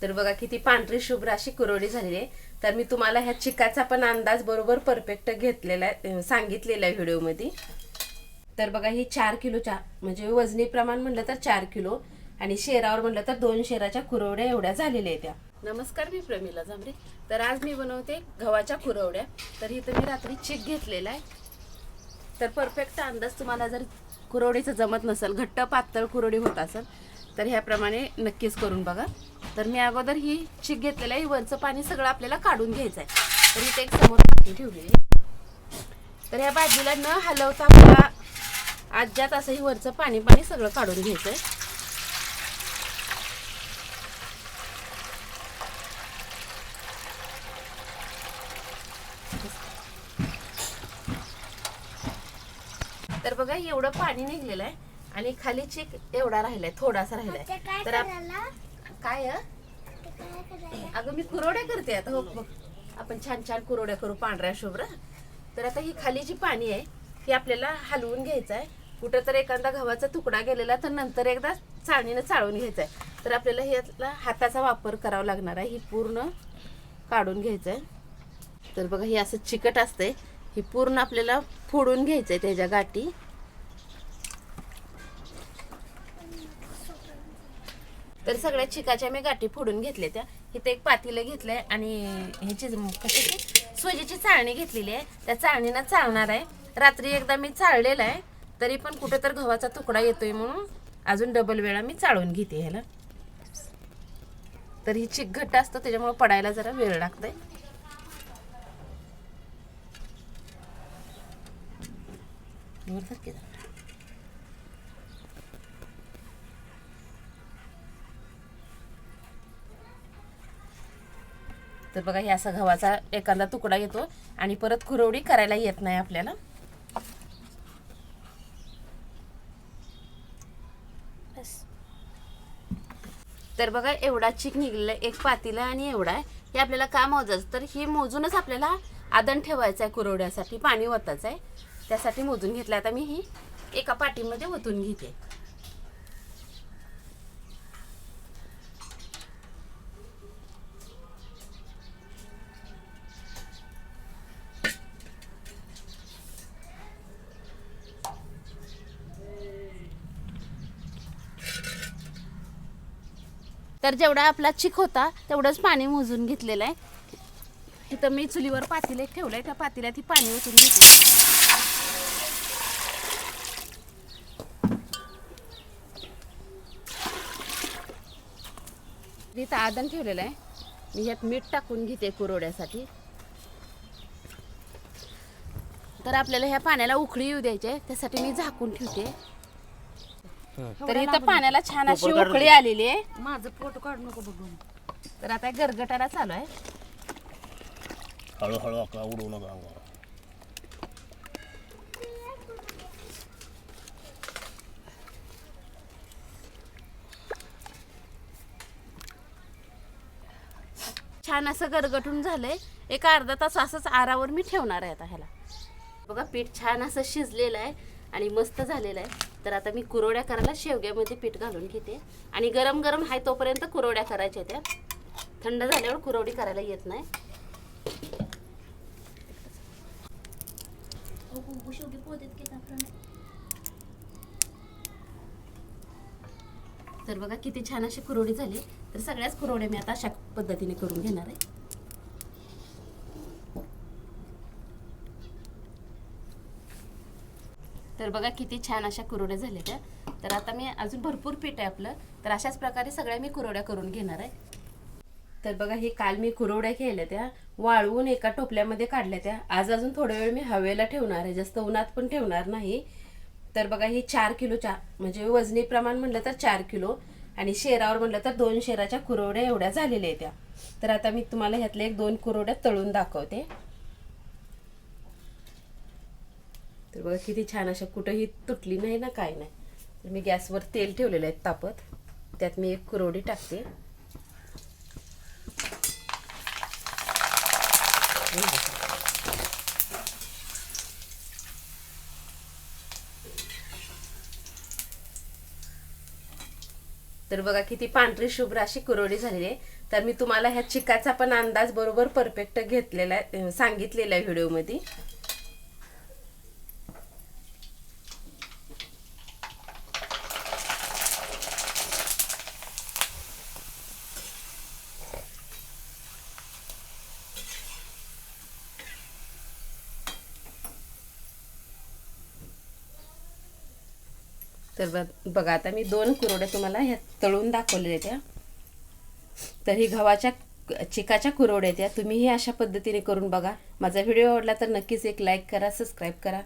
तर बघा किती पांढरी शुभ्र अशी कुरवडी झालेली आहे. तर मी तुम्हाला ह्या चिकाचा पण अंदाज बरोबर परफेक्ट घेतलेला आहे, सांगितलेला आहे व्हिडिओमध्ये. तर बघा ही 4 किलोच्या म्हणजे वजनी प्रमाण म्हणलं तर 4 किलो आणि शेरावर म्हणलं तर 2 शेराच्या कुरवड्या एवढ्या झालेल्या आहेत त्या. नमस्कार, मी प्रमिला जांभरे. तर आज मी बनवते गव्हाच्या कुरवड्या. तर इथं मी रात्री चीक घेतलेला आहे. तर परफेक्ट अंदाज तुम्हाला जर कुरवडीचं जमत नसेल, घट्ट पातळ कुरवडी होत असेल तर ह्याप्रमाणे नक्कीच करून बघा. तर मी अगोदर ही चीक घेतलेलं आहे, वरचं पाणी सगळं आपल्याला काढून घ्यायचं आहे. तर इथे एक समोर पाणी ठेवलेली आहे. तर ह्या भाजीला न हलवता आपल्याला आज्यात असं ही वरचं पाणी सगळं काढून घ्यायचं आहे. तर बघा एवढं पाणी निघलेलं आहे आणि खाली चीक एवढा राहिलाय, थोडासा राहिलाय. तर काय अगं मी कुरवड्या करते आता. हो बघ, आपण छान छान कुरवड्या करू पांढऱ्या शुभ्र. तर आता ही खाली जी पाणी आहे ती आपल्याला हलवून घ्यायचं आहे. कुठं तर एखादा गव्हाचा तुकडा गेलेला तर नंतर एकदा चाळणीनं चाळून घ्यायचं आहे. तर आपल्याला ह्यातला हाताचा वापर करावा लागणार आहे. ही पूर्ण काढून घ्यायचं आहे. तर बघा हे असं चिकट असतंय, ही पूर्ण आपल्याला फोडून घ्यायचं आहे त्याच्या गाठी. तर सगळ्या चिकाच्या मी गाठी फोडून घेतल्या त्या. इथे एक पातेलं घेतलंय आणि ह्याची कशाची सोजीची चाळणी घेतलेली आहे. त्या चाळणीनं चाळणार आहे. रात्री एकदा मी चाळलेलं आहे, तरी पण कुठे तर गव्हाचा तुकडा येतोय म्हणून अजून डबल वेळा मी चाळून घेते ह्याला. तर ही चिक घट्ट असतं त्याच्यामुळे पडायला जरा वेळ लागतोय. तर बघा हे असा गव्हाचा एखादा तुकडा येतो आणि परत कुरवडी करायला येत नाही आपल्याला. तर बघा एवढा चीक निघलेला, एक पातीला आणि एवढा आहे. हे आपल्याला का मोजायचं, तर ही मोजूनच आपल्याला आदन ठेवायचं आहे. कुरवड्यासाठी पाणी ओतायचं आहे, त्यासाठी मोजून घेतलं. आता मी ही एका पाटीमध्ये ओतून घेते. तर जेवढा आपला चिक होता तेवढंच पाणी मोजून घेतलेलं आहे. इथं मी चुलीवर पातेलं एक ठेवलंय, त्या पातेल्यात ही पाणी ओतून घेतलं. इथं आदन ठेवलेलं आहे. मी ह्यात मीठ टाकून घेते कुरवड्यासाठी. तर आपल्याला ह्या पाण्याला उकळी येऊ द्यायची, त्यासाठी मी झाकून ठेवते. तर इथं पाण्याला छान अशी उकळी आलेली आहे. माझं फोटो काढू नको बघून. तर आता गरगटाला चालू आहे. हळूहळू आपला उडवू नका अंगावर. छान असं गरगटून झालंय. एक अर्धा तास असंच आरावर मी ठेवणार आहे आता ह्याला. बघा पीठ छान असं शिजलेलं आहे आणि मस्त झालेलं आहे. तर आता मी कुरवड्या करायला शेवग्यामध्ये पीठ घालून घेते आणि गरम गरम आहे तोपर्यंत कुरवड्या करायच्या त्या. थंड झाल्यावर कुरवडी करायला येत नाही. तर बघा किती छान अशी कुरवडी झाली. तर सगळ्याच कुरवड्या मी आता अशा पद्धतीने करून घेणार आहे. तर बघा किती छान अशा कुरवड्या झाल्या त्या. तर आता मी अजून भरपूर पीठ आहे आपलं, तर अशाच प्रकारे सगळ्या मी कुरवड्या करून घेणार आहे. तर बघा हे काल मी कुरवड्या केल्या त्या, वाळवून एका टोपल्यामध्ये काढल्या त्या. आज अजून थोडा वेळ मी हवेला ठेवणार आहे, जास्त उन्हात पण ठेवणार नाही. तर बघा ही 4 किलोच्या म्हणजे वजनी प्रमाण म्हणलं तर 4 किलो आणि शेरावर म्हणलं तर 2 शेराच्या कुरवड्या एवढ्या झालेल्या आहेत त्या. तर आता मी तुम्हाला ह्यातल्या 1-2 कुरवड्या तळून दाखवते. तर बघा किती छान अशा, कुठंही तुटली नाही ना, काय नाही. तर मी गॅसवर तेल ठेवलेलं आहे तापत, त्यात मी एक कुरवडी टाकते. तर बघा किती पांढरी शुभ्र अशी कुरवडी झालेली आहे. तर मी तुम्हाला ह्या चिकाचा पण अंदाज बरोबर परफेक्ट घेतलेला आहे, सांगितलेला आहे व्हिडिओमध्ये. तर बघा आता मी 2 कुरवड्या तुम्हाला ह्या तळून दाखवलेल्या त्या. तर ही गव्हाच्या चिकाच्या कुरवड्या त्या तुम्ही ही अशा पद्धतीने करून बघा. माझा व्हिडिओ आवडला तर नक्कीच एक लाईक करा, सबस्क्राईब करा.